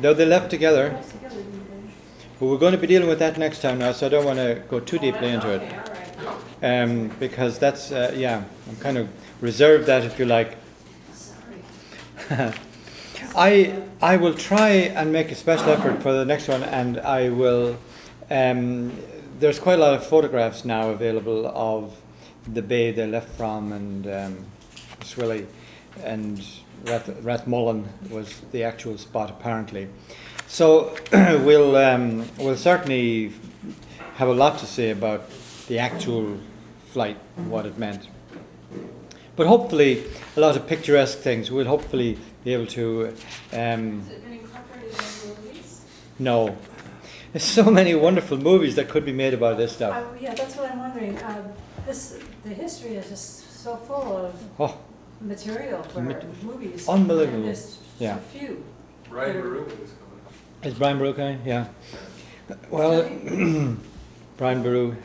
though they left together. Close together, didn't they? But we're going to be dealing with that next time now, so I don't want to go too deeply into it. Okay, all right. Because that's, I'm kind of reserved that, if you like. Sorry. I will try and make a special effort for the next one, and I will. There's quite a lot of photographs now available of the bay they left from, and Swilly, and Rathmullen was the actual spot apparently. So we'll certainly have a lot to say about the actual flight, what it meant. But hopefully, a lot of picturesque things. We'll hopefully be able to. Has it been incorporated in movies? No, there's so many wonderful movies that could be made about this stuff. Yeah, that's what I'm wondering. The history is just so full of Oh, material for movies. unbelievable. And there's Yeah. so few. Brian Baruch is coming. is Brian Baruch coming? Yeah. Well, Brian Baruch,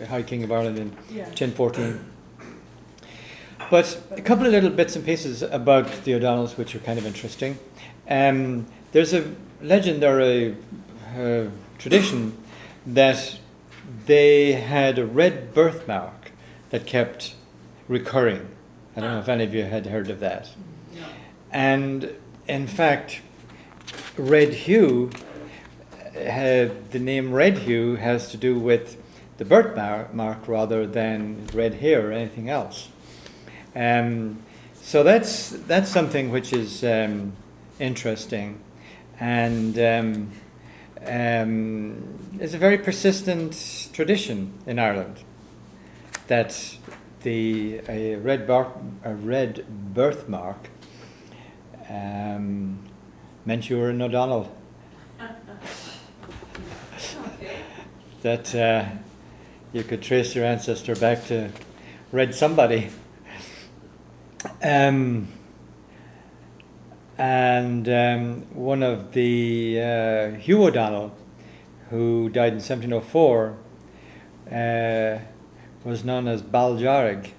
High King of Ireland in Yeah. 1014. But a couple of little bits and pieces about the O'Donnells, which are kind of interesting. There's a legend or a tradition that they had a red birthmark that kept recurring. I don't know if any of you had heard of that. No. And in fact, red hue, the name red hue has to do with the birthmark rather than red hair or anything else. So that's something which is interesting, and it's a very persistent tradition in Ireland that a red birthmark meant you were an O'Donnell. Okay. That you could trace your ancestor back to red somebody. And one of the Hugh O'Donnell, who died in 1704, was known as Bal Jarrig.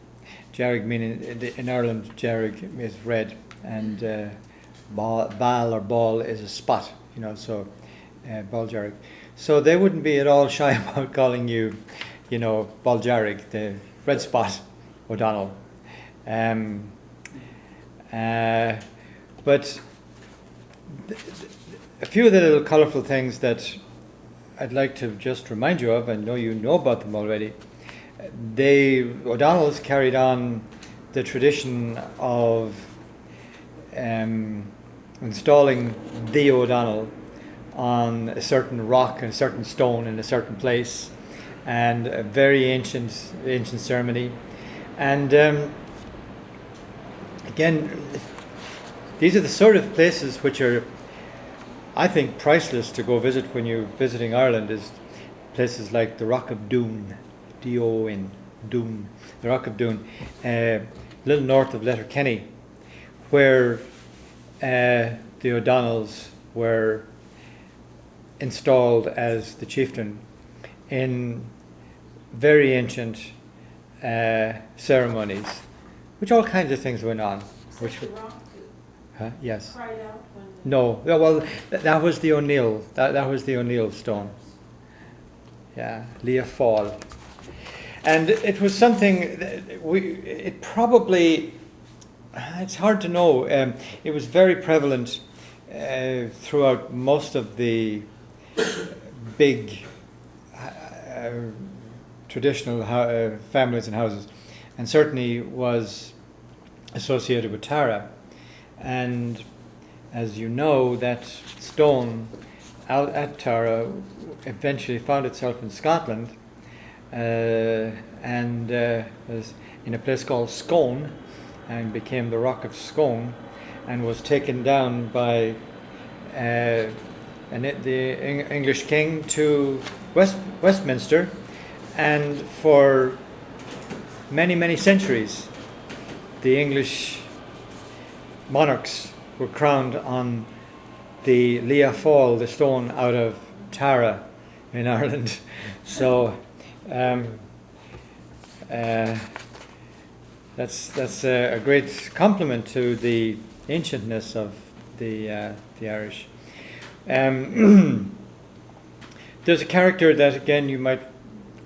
Jarrig meaning in Ireland, Jarrig is red, and Bal or ball is a spot, so Bal Jarrig. So they wouldn't be at all shy about calling you, Bal Jarrig, the red spot O'Donnell. But a few of the little colourful things that I'd like to just remind you of, I know you know about them already. The O'Donnells carried on the tradition of installing the O'Donnell on a certain rock and a certain stone in a certain place, and a very ancient ceremony. And again, these are the sort of places which are, I think, priceless to go visit when you're visiting Ireland. Is places like the Rock of Doon, D-O-N, Doon, the Rock of Doon, a little north of Letterkenny, where the O'Donnells were installed as the chieftain in very ancient ceremonies, which all kinds of things went on. Which, yes. Cried out when No, well, that was the O'Neill. That was the O'Neill stone. Yeah, Leah Fall, and it was something that it probably. It's hard to know. It was very prevalent throughout most of the big traditional families and houses, and certainly was associated with Tara. And as you know, that stone out at Tara eventually found itself in Scotland, and was in a place called Scone, and became the Rock of Scone, and was taken down by the English king to Westminster, and for many, many centuries the English monarchs were crowned on the Leah Fall, the stone out of Tara in Ireland. So that's a great compliment to the ancientness of the Irish. There's a character that again you might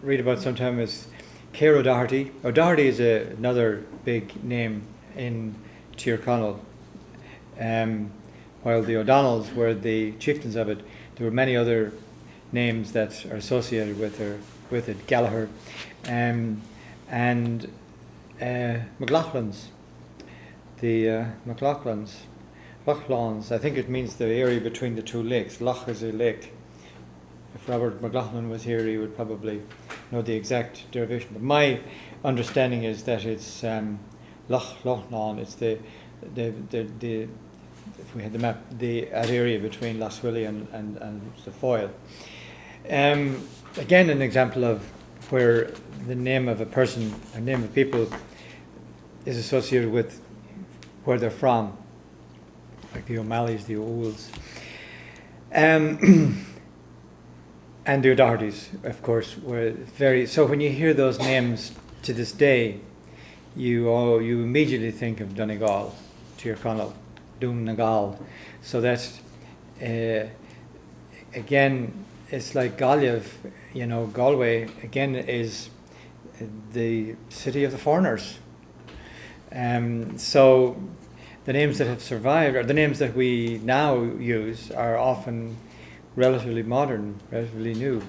read about sometime as Céar O'Doherty. O'Doherty is another big name in Tirconnell. While the O'Donnells were the chieftains of it, there were many other names that are associated with it. Gallagher, and McLaughlins. The Lochlans. I think it means the area between the two lakes. Loch is a lake. If Robert McLaughlin was here, he would probably know the exact derivation. But my understanding is that it's Lochlan. It's the if we had the map, that area between Lough Swilly and the Foyle. Again, an example of where the name of a person, a name of people, is associated with where they're from, like the O'Malleys, the O'Wools, and the O'Dohertys, of course, were very. So when you hear those names to this day, you immediately think of Donegal, Tirconnell, Donegal. So that's again, it's like Galway. Galway again is the city of the foreigners. So the names that have survived, or the names that we now use, are often relatively modern, relatively new,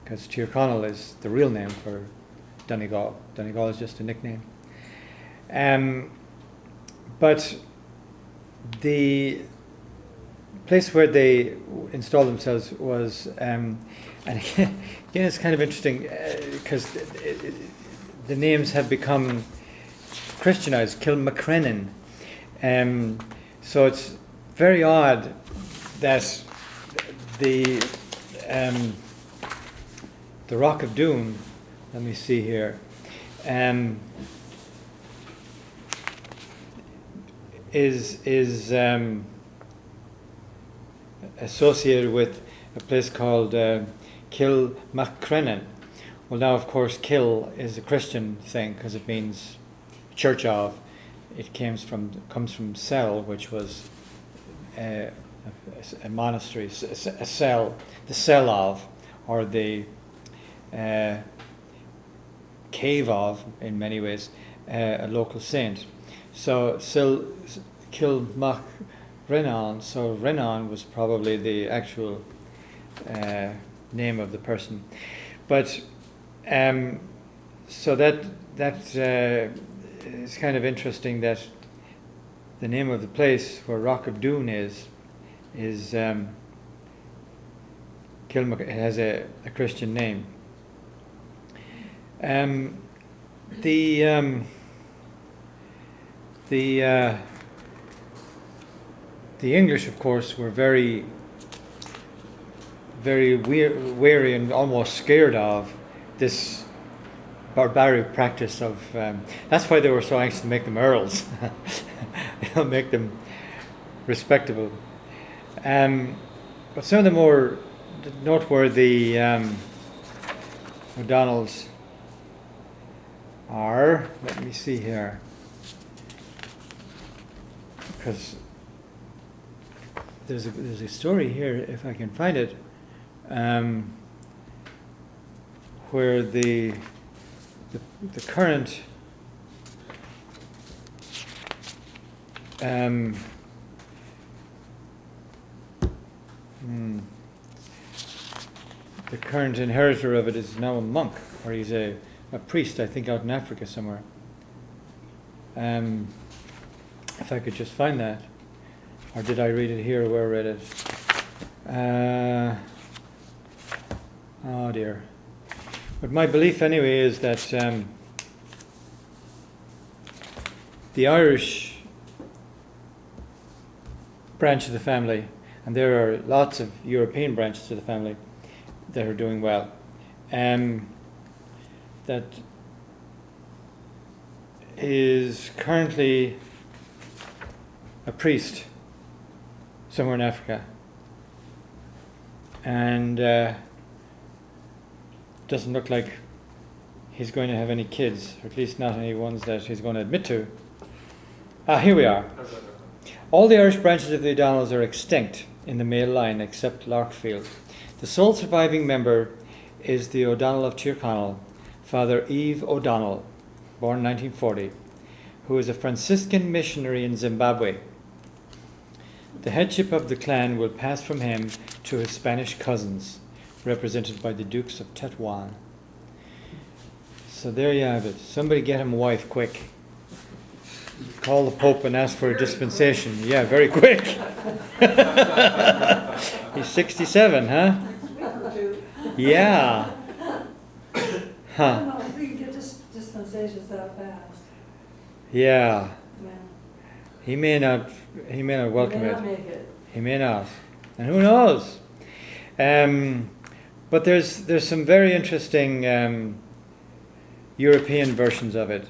because Tirconnell is the real name for Donegal. Donegal is just a nickname. But the place where they installed themselves was, and again it's kind of interesting because the names have become Christianized, Kilmacrennan. So it's very odd that the Rock of Doon, let me see here, is associated with a place called Kilmacrennan. Well, now of course Kill is a Christian thing because it means church of. It comes from cell, which was a monastery, a cell, the cell of, or the cave of, in many ways, a local saint. So Kilmacrennan. So Renan was probably the actual name of the person, but so that it's kind of interesting that the name of the place where Rock of Doon is Kilmac. It has a Christian name. The English, of course, were very wary and almost scared of this barbaric practice of. That's why they were so anxious to make them earls, make them respectable. But some of the more noteworthy O'Donnells are. Let me see here, because there's a story here, if I can find it, where the current the current inheritor of it is now a monk, or he's a priest, I think, out in Africa somewhere. If I could just find that, or did I read it here? Where I read it? Oh dear. But my belief anyway is that the Irish branch of the family, and there are lots of European branches of the family that are doing well, that is currently a priest somewhere in Africa, and doesn't look like he's going to have any kids, or at least not any ones that he's going to admit to. Here we are. All the Irish branches of the O'Donnells are extinct in the male line except Larkfield. The sole surviving member is the O'Donnell of Tirconnell, Father Eve O'Donnell, born 1940, who is a Franciscan missionary in Zimbabwe. The headship of the clan will pass from him to his Spanish cousins, represented by the Dukes of Tetuan. So there you have it. Somebody get him a wife quick. Call the Pope and ask for a dispensation. Yeah, very quick. He's 67, huh? Yeah. I Huh. don't know if we can get dispensations that fast. Yeah. Yeah. He may not welcome May it. not make it. He may not. And who knows? But there's some very interesting European versions of it.